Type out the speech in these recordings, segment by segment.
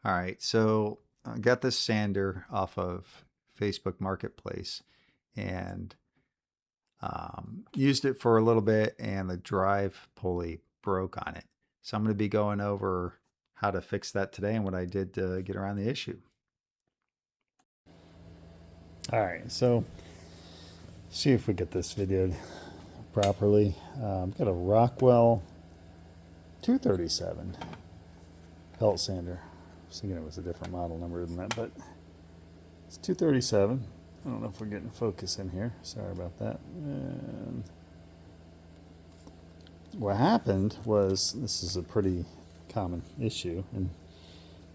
All right, so I got this sander off of Facebook Marketplace and used it for a little bit, and the drive pulley broke on it. So I'm going to be going over how to fix that today and what I did to get around the issue. All right, so see if we get this videoed properly. I've got a Rockwell 237 belt sander. I was thinking it was a different model number than that, but it's 237. I don't know if we're getting focus in here. Sorry about that. And what happened was, this is a pretty common issue, and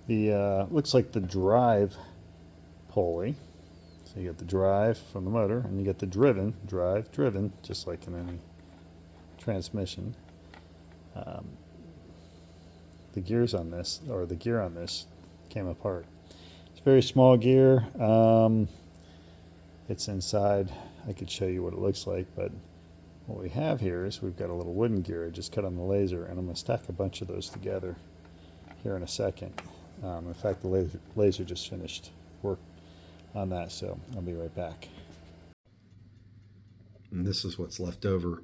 the looks like the drive pulley. So you get the drive from the motor, and you get the drive driven, just like in any transmission. Um, the gears on this, or the gear on this, came apart. It's a very small gear. It's inside. I could show you what it looks like, but what we have here is we've got a little wooden gear I just cut on the laser, and I'm going to stack a bunch of those together here in a second. In fact, the laser just finished work on that, so I'll be right back. And this is what's left over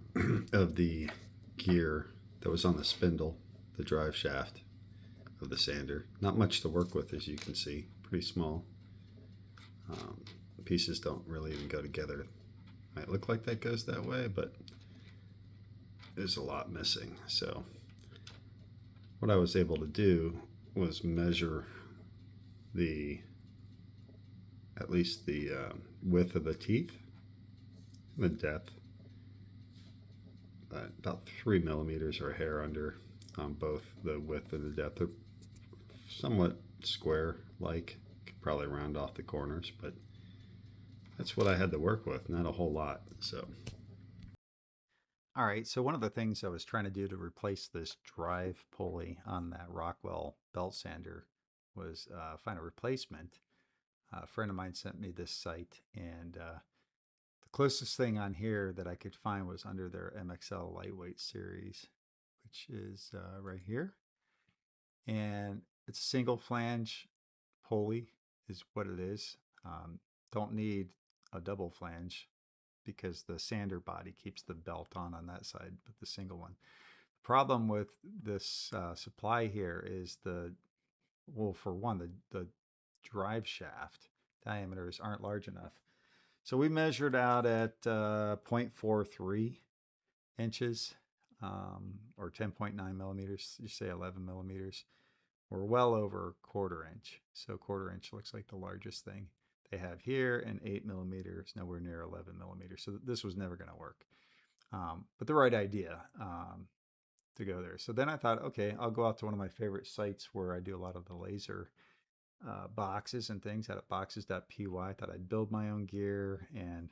of the gear that was on the spindle, the drive shaft of the sander. Not much to work with, as you can see, pretty small. Um, Pieces don't really even go together. Might look like that goes that way, but there's a lot missing. So what I was able to do was measure the at least the width of the teeth, the depth, about 3 millimeters or a hair under on both the width and the depth. They're somewhat square like, could probably round off the corners, but that's what I had to work with, not a whole lot. So all right, so one of the things I was trying to do to replace this drive pulley on that Rockwell Belt Sander was find a replacement. A friend of mine sent me this site, and the closest thing on here that I could find was under their MXL lightweight series, which is right here. And it's a single flange pulley, is what it is. Um, don't need a double flange because the sander body keeps the belt on that side, but the single one. The problem with this supply here is well, for one, the drive shaft diameters aren't large enough. So we measured out at 0.43 inches, or 10.9 millimeters, you say 11 millimeters. We're well over quarter inch. So quarter inch looks like the largest thing they have here, and 8 millimeters, nowhere near 11 millimeters. So this was never going to work. But the right idea to go there. So then I thought, okay, I'll go out to one of my favorite sites where I do a lot of the laser boxes and things out at boxes.py. I thought I'd build my own gear, and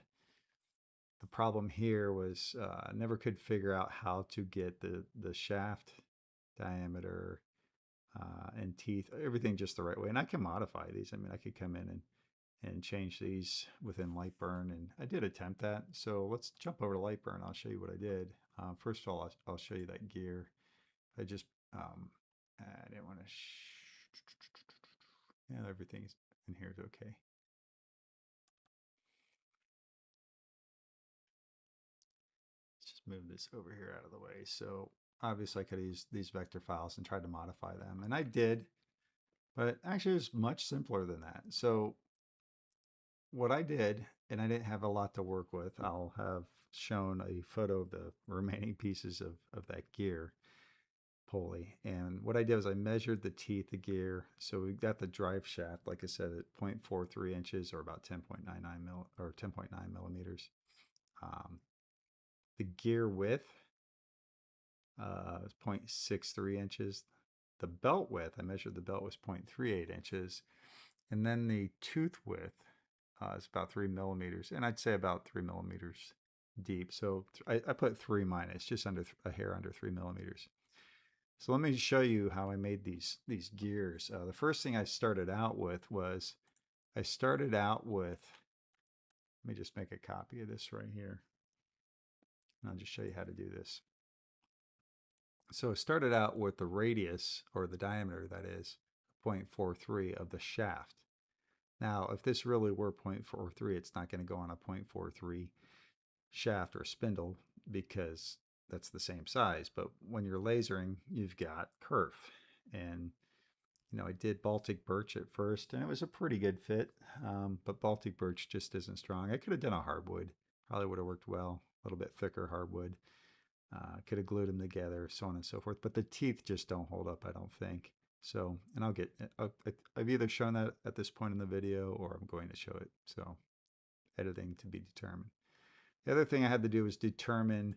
the problem here was I never could figure out how to get the shaft diameter and teeth, everything just the right way. And I can modify these. I mean, I could come in and change these within Lightburn, and I did attempt that. So let's jump over to Lightburn. I'll show you what I did. First of all, I'll show you that gear. I just I didn't want to. Yeah, everything in here is okay. Let's just move this over here out of the way. So obviously I could use these vector files and try to modify them, and I did, but actually it was much simpler than that. So what I did, and I didn't have a lot to work with, I'll have shown a photo of the remaining pieces of that gear pulley. And what I did was I measured the teeth of gear. So we got the drive shaft, like I said, at 0.43 inches, or about 10.9 millimeters. Um, the gear width is 0.63 inches. The belt width, I measured the belt was 0.38 inches. And then the tooth width is about 3 millimeters. And I'd say about 3 millimeters deep. So I put 3 minus, just under a hair under 3 millimeters. So let me show you how I made these gears. The first thing I started out with was let me just make a copy of this right here. And I'll just show you how to do this. So I started out with the radius, or the diameter that is, 0.43 of the shaft. Now, if this really were 0.43, it's not going to go on a 0.43 shaft or spindle because that's the same size. But when you're lasering, you've got kerf. And, I did Baltic birch at first, and it was a pretty good fit. But Baltic birch just isn't strong. I could have done a hardwood. Probably would have worked well. A little bit thicker hardwood. Could have glued them together, so on and so forth. But the teeth just don't hold up, I don't think. So, and I've either shown that at this point in the video or I'm going to show it. So, editing to be determined. The other thing I had to do was determine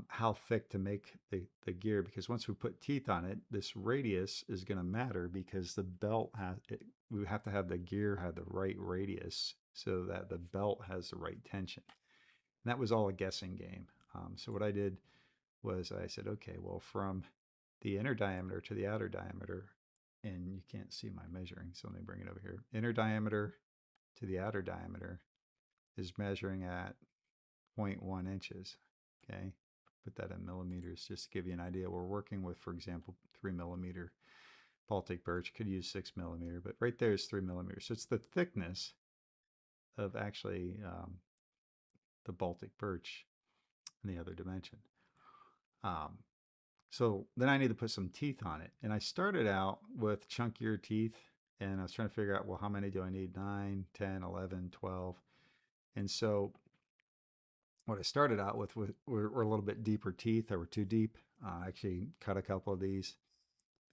how thick to make the gear, because once we put teeth on it, this radius is going to matter because the belt we have to have the gear have the right radius so that the belt has the right tension. And that was all a guessing game. So what I did was I said, okay, well, from the inner diameter to the outer diameter, and you can't see my measuring, so let me bring it over here. Inner diameter to the outer diameter is measuring at 0.1 inches, okay? Put that in millimeters just to give you an idea. We're working with, for example, 3 millimeter Baltic birch, could use 6 millimeter, but right there is 3 millimeters. So it's the thickness of actually the Baltic birch in the other dimension. So then I need to put some teeth on it. And I started out with chunkier teeth, and I was trying to figure out, well, how many do I need? 9, 10, 11, 12. And so what I started out with were a little bit deeper teeth that were too deep. I actually cut a couple of these,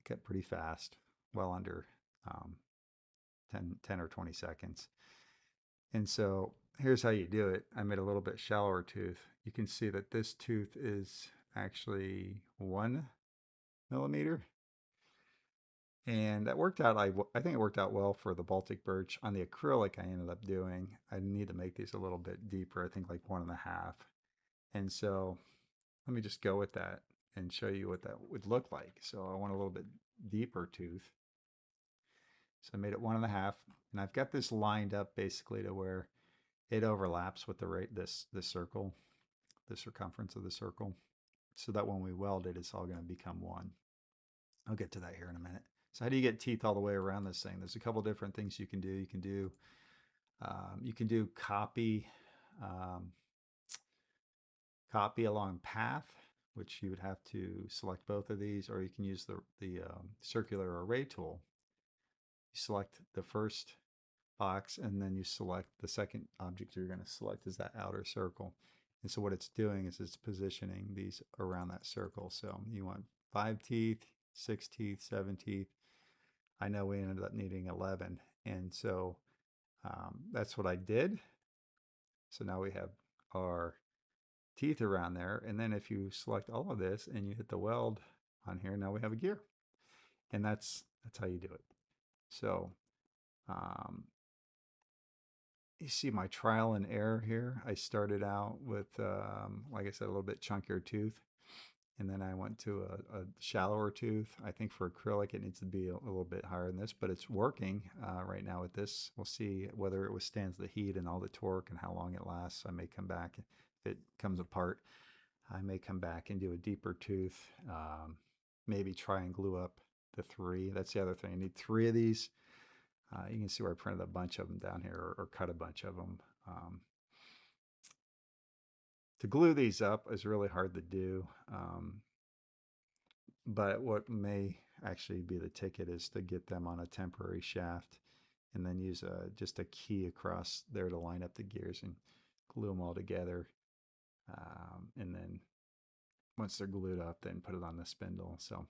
cut pretty fast, well under 10 or 20 seconds. And so here's how you do it. I made a little bit shallower tooth. You can see that this tooth is actually 1 millimeter. And that worked out, I think it worked out well for the Baltic birch. On the acrylic I ended up doing, I need to make these a little bit deeper, I think like 1.5. And so let me just go with that and show you what that would look like. So I want a little bit deeper tooth. So I made it 1.5, and I've got this lined up basically to where it overlaps with this circle, the circumference of the circle, so that when we weld it, it's all going to become one. I'll get to that here in a minute. So how do you get teeth all the way around this thing? There's a couple different things you can do. You can do copy along path, which you would have to select both of these, or you can use the circular array tool. You select the first box, and then you select the second object you're going to select is that outer circle. And so what it's doing is it's positioning these around that circle. So you want 5 teeth, 6 teeth, 7 teeth. I know we ended up needing 11. And so that's what I did. So now we have our teeth around there. And then if you select all of this and you hit the weld on here, now we have a gear. And that's how you do it. So you see my trial and error here. I started out with, like I said, a little bit chunkier tooth. And then I went to a shallower tooth. I think for acrylic, it needs to be a little bit higher than this, but it's working right now with this. We'll see whether it withstands the heat and all the torque and how long it lasts. I may come back if it comes apart. I may come back and do a deeper tooth, maybe try and glue up the 3. That's the other thing. I need 3 of these. You can see where I printed a bunch of them down here, or cut a bunch of them. To glue these up is really hard to do, but what may actually be the ticket is to get them on a temporary shaft and then use just a key across there to line up the gears and glue them all together. And then once they're glued up, then put it on the spindle. So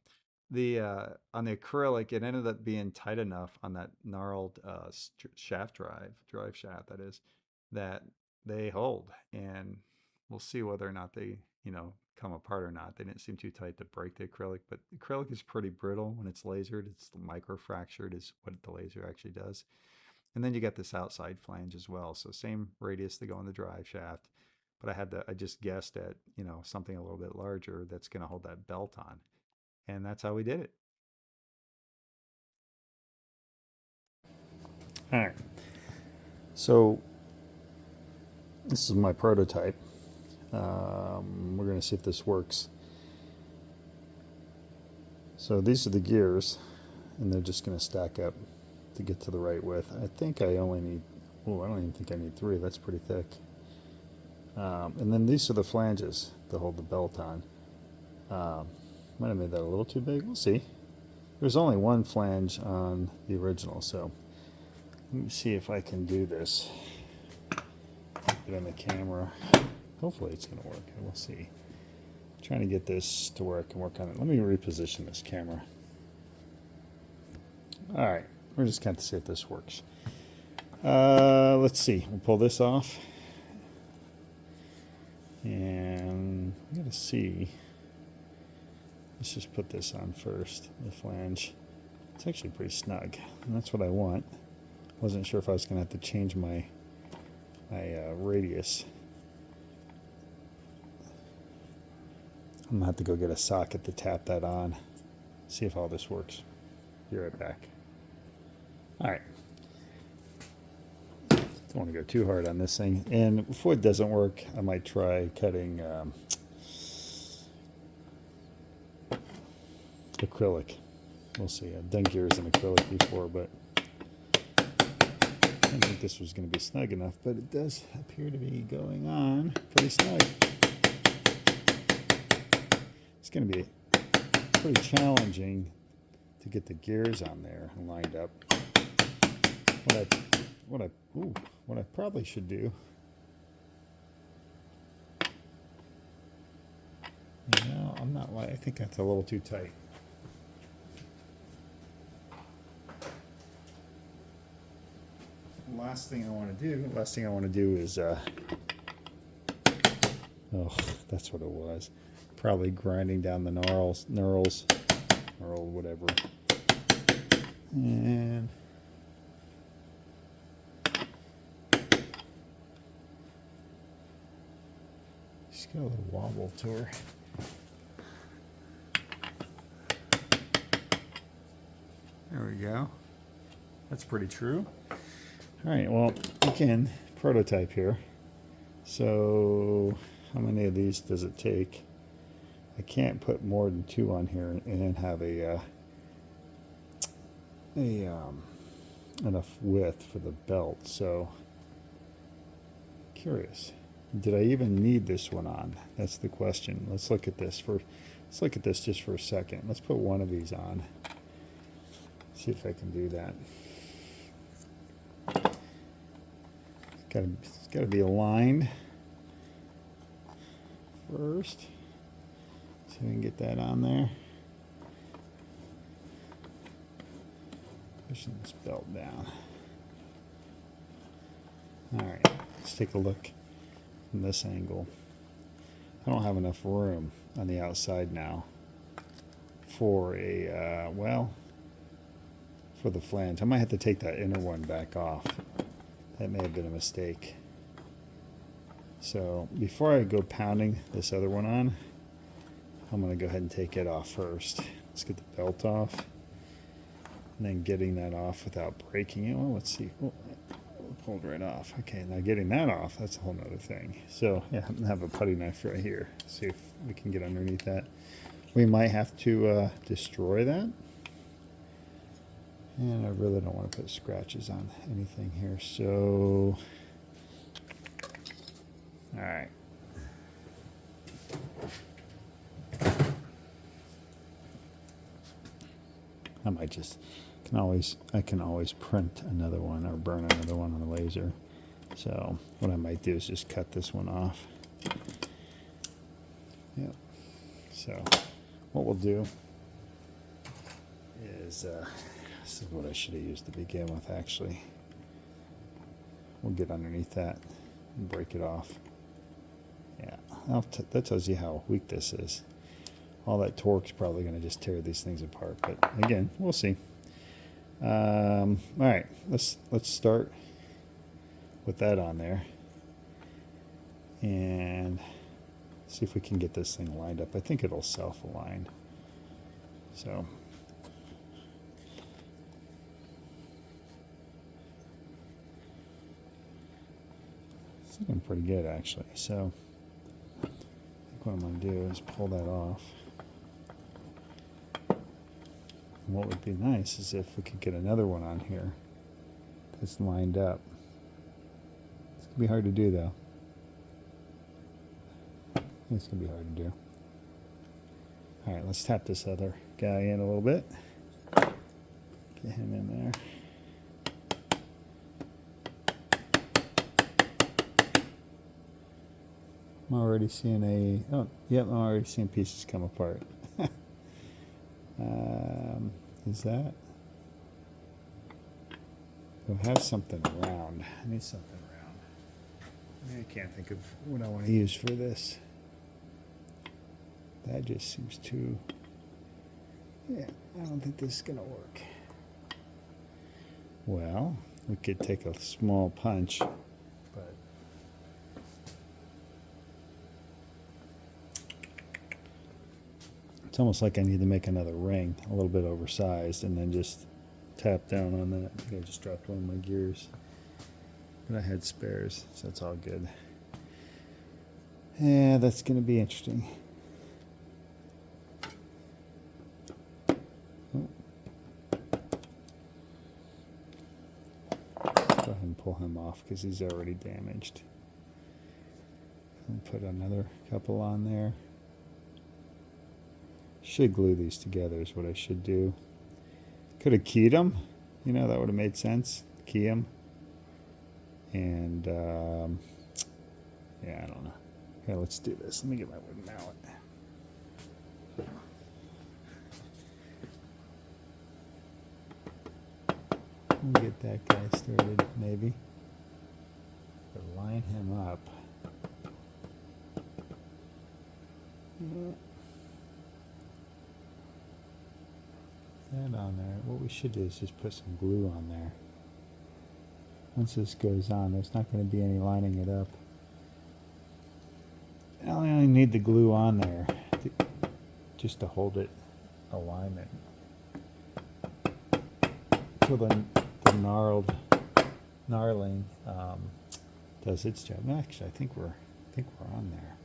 on the acrylic, it ended up being tight enough on that gnarled shaft drive shaft, that is, that they hold. And we'll see whether or not they, come apart or not. They didn't seem too tight to break the acrylic, but acrylic is pretty brittle when it's lasered. It's microfractured is what the laser actually does. And then you got this outside flange as well. So same radius to go in the drive shaft, but I just guessed at, something a little bit larger that's going to hold that belt on. And that's how we did it. All right. So this is my prototype. We're going to see if this works. So these are the gears, and they're just going to stack up to get to the right width. I think I only need, oh, I don't even think I need 3. That's pretty thick. And then these are the flanges to hold the belt on. Might have made that a little too big. We'll see. There's only one flange on the original, so let me see if I can do this. Get it on the camera. Hopefully it's going to work. We'll see. I'm trying to get this to where I can work on it. Let me reposition this camera. All right, we're just going to see if this works. Let's see. We'll pull this off. And I'm going to see. Let's just put this on first, the flange. It's actually pretty snug, and that's what I want. Wasn't sure if I was going to have to change my radius. I'm going to have to go get a socket to tap that on, see if all this works. Be right back. All right. Don't want to go too hard on this thing. And if it doesn't work, I might try cutting acrylic. We'll see. I've done gears in acrylic before, but I didn't think this was going to be snug enough, but it does appear to be going on pretty snug. It's going to be pretty challenging to get the gears on there and lined up. What I probably should do, no, I'm not. I think that's a little too tight. Last thing I want to do is oh, that's what it was. Probably grinding down the knurls, or whatever. And she's got a little wobble to her. There we go. That's pretty true. All right, well, again, prototype here. So how many of these does it take? I can't put more than 2 on here and have enough width for the belt. So curious, did I even need this one on? That's the question. Let's look at this just for a second. Let's put one of these on. See if I can do that. It's got to be aligned first. See if we can get that on there. Pushing this belt down. All right, let's take a look from this angle. I don't have enough room on the outside now for a, for the flange. I might have to take that inner one back off. That may have been a mistake. So before I go pounding this other one on, I'm going to go ahead and take it off first. Let's get the belt off. And then getting that off without breaking it. Well, let's see. Oh, pulled right off. Okay, now getting that off, that's a whole nother thing. So yeah, I'm going to have a putty knife right here. See if we can get underneath that. We might have to destroy that. And I really don't want to put scratches on anything here. So, all right. I can always print another one or burn another one on a laser. So what I might do is just cut this one off. Yep. So what we'll do is, this is what I should have used to begin with, actually. We'll get underneath that and break it off. Yeah, that tells you how weak this is. All that torque's probably going to just tear these things apart, but again, we'll see. All right, let's start with that on there and see if we can get this thing lined up. I think it'll self-align. So it's looking pretty good, actually. So I think what I'm going to do is pull that off. And what would be nice is if we could get another one on here that's lined up. It's going to be hard to do, though. It's going to be hard to do. All right, let's tap this other guy in a little bit. Get him in there. I'm already seeing I'm already seeing pieces come apart. Is that? We'll have something round. I need something round. I can't think of what I want to use for this. That just seems too... Yeah, I don't think this is going to work. Well, we could take a small punch, but... It's almost like I need to make another ring, a little bit oversized, and then just tap down on that. I think I just dropped one of my gears. But I had spares, so it's all good. Yeah, that's going to be interesting. Oh. Go ahead and pull him off because he's already damaged. And put another couple on there. Should glue these together is what I should do. Could have keyed them. You know, that would have made sense. Key them. And, yeah, I don't know. Okay, let's do this. Let me get my wooden mallet. We'll get that guy started, maybe. But line him up. Yeah. That on there. What we should do is just put some glue on there. Once this goes on, there's not going to be any lining it up. I only need the glue on there just to hold it alignment. So the gnarling does its job. Actually, I think we're on there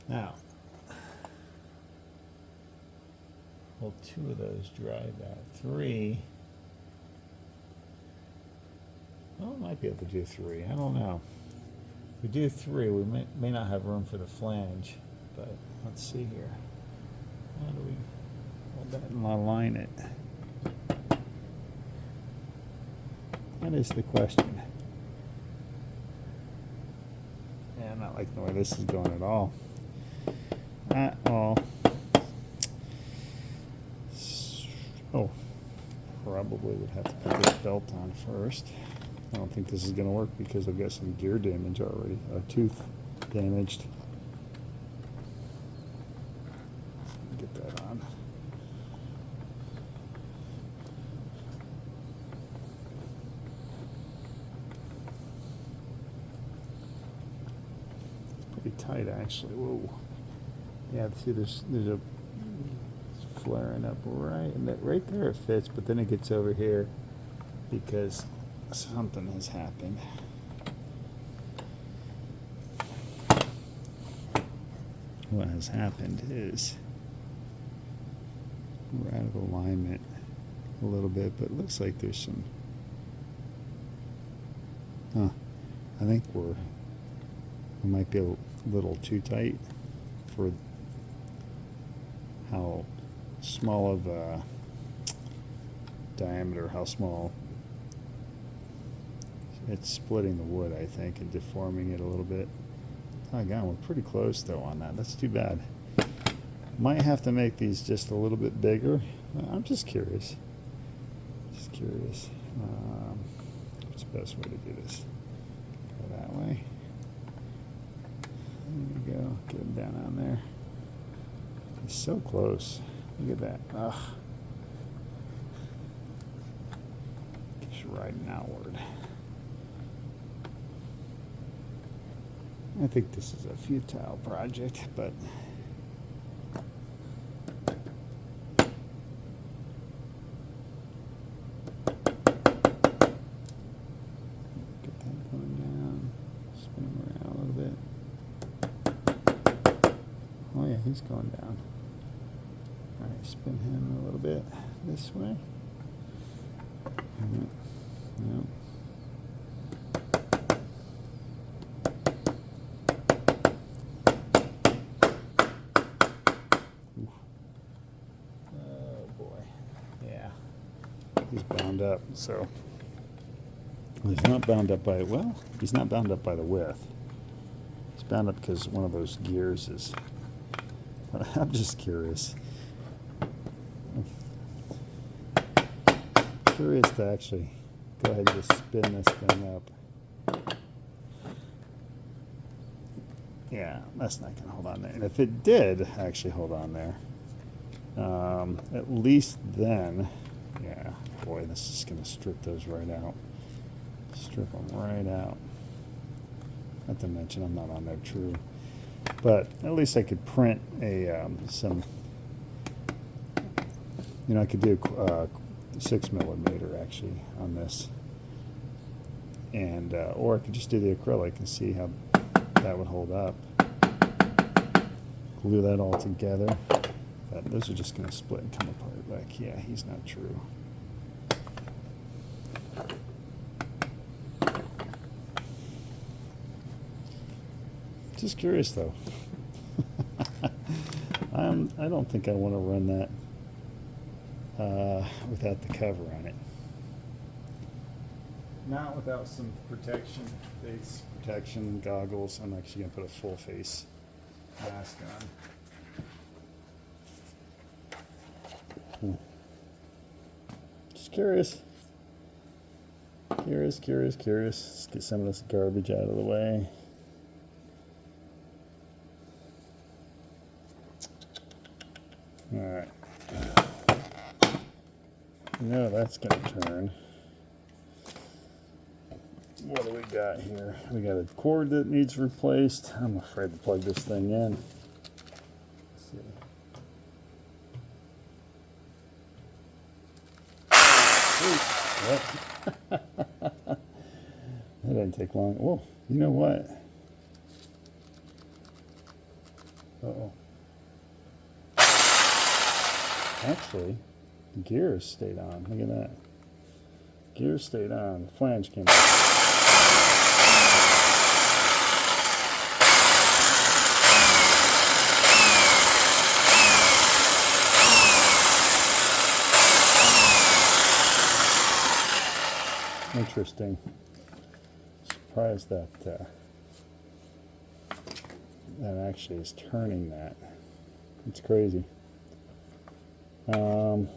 now. Well, 2 of those drive that. 3. Well, I might be able to do 3. I don't know. If we do 3, we may not have room for the flange, but let's see here. How do we hold that and align it? That is the question. Yeah, I'm not liking the way this is going at all. At all. Oh, probably would have to put this belt on first. I don't think this is going to work because I've got some gear damage already, a tooth damaged. Get that on. It's pretty tight, actually. Whoa. Yeah, see, there's a flaring up right there. It fits, but then it gets over here because something has happened. What has happened is we're out of alignment a little bit, but it looks like there's some. I think we might be a little too tight for how small of a diameter, how small it's splitting the wood, I think, and deforming it a little bit. Oh God, we're pretty close though on that. That's too bad. Might have to make these just a little bit bigger. I'm just curious. Just curious. What's the best way to do this? Go that way. There we go. Get him down on there. He's so close. Look at that. Ugh. Just riding outward. I think this is a futile project, but get that going down. Spin him around a little bit. Oh yeah, he's going down. All right, spin him a little bit. this way. No. Oh boy. Yeah. He's bound up, so he's not bound up by, well, he's not bound up by the width. He's bound up because one of those gears is, I'm just curious. Curious to actually go ahead and just spin this thing up. Yeah, that's not going to hold on there. And if it did actually hold on there, at least then, yeah, boy, this is going to strip those right out. Strip them right out. Not to mention I'm not on there true. But at least I could print a, some, you know, I could do 6mm actually on this. And, or I could just do the acrylic and see how that would hold up. Glue that all together. But those are just going to split and come apart. Like, yeah, he's not true. Just curious though. I don't think I want to run that without the cover on it. Not without some protection, face protection, goggles. I'm actually going to put a full face mask on. Just curious. Curious. Let's get some of this garbage out of the way. All right. No, that's going to turn. What do we got here? We got a cord that needs replaced. I'm afraid to plug this thing in. Let's see. That didn't take long. Oh, you know what? Uh-oh. Actually, the gears stayed on. Look at that. Gears stayed on. The flange came out. Interesting. Surprised that that actually is turning that. It's crazy. And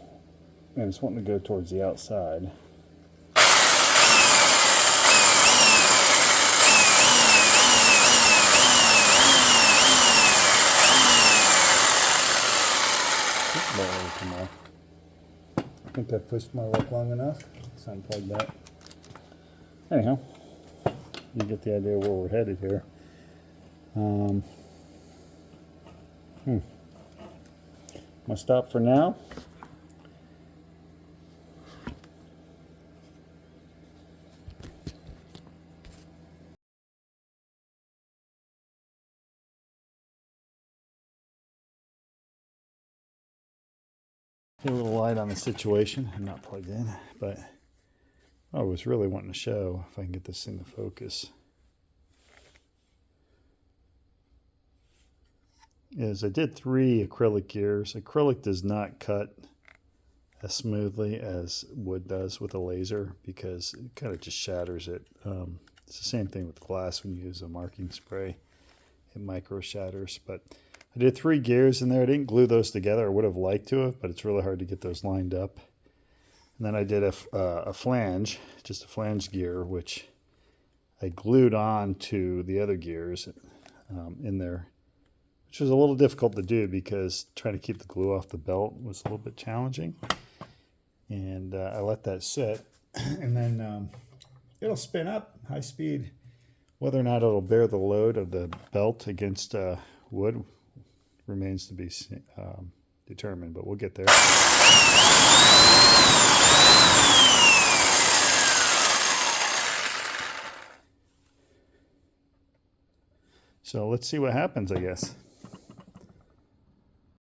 it's wanting to go towards the outside. Come off. I think I pushed my luck long enough. Let's unplug that. Anyhow, you get the idea where we're headed here. I'm gonna stop for now. Get a little light on the situation. I'm not plugged in, but I was really wanting to show if I can get this thing to focus. Is I did 3 acrylic gears. Acrylic does not cut as smoothly as wood does with a laser because it kind of just shatters it. It's the same thing with glass when you use a marking spray. It micro shatters. But I did 3 gears in there. I didn't glue those together. I would have liked to have, but it's really hard to get those lined up. And then I did a flange, just a flange gear, which I glued on to the other gears in there, which was a little difficult to do because trying to keep the glue off the belt was a little bit challenging. And I let that sit, and then it'll spin up high speed. Whether or not it'll bear the load of the belt against wood remains to be determined, but we'll get there. So let's see what happens, I guess.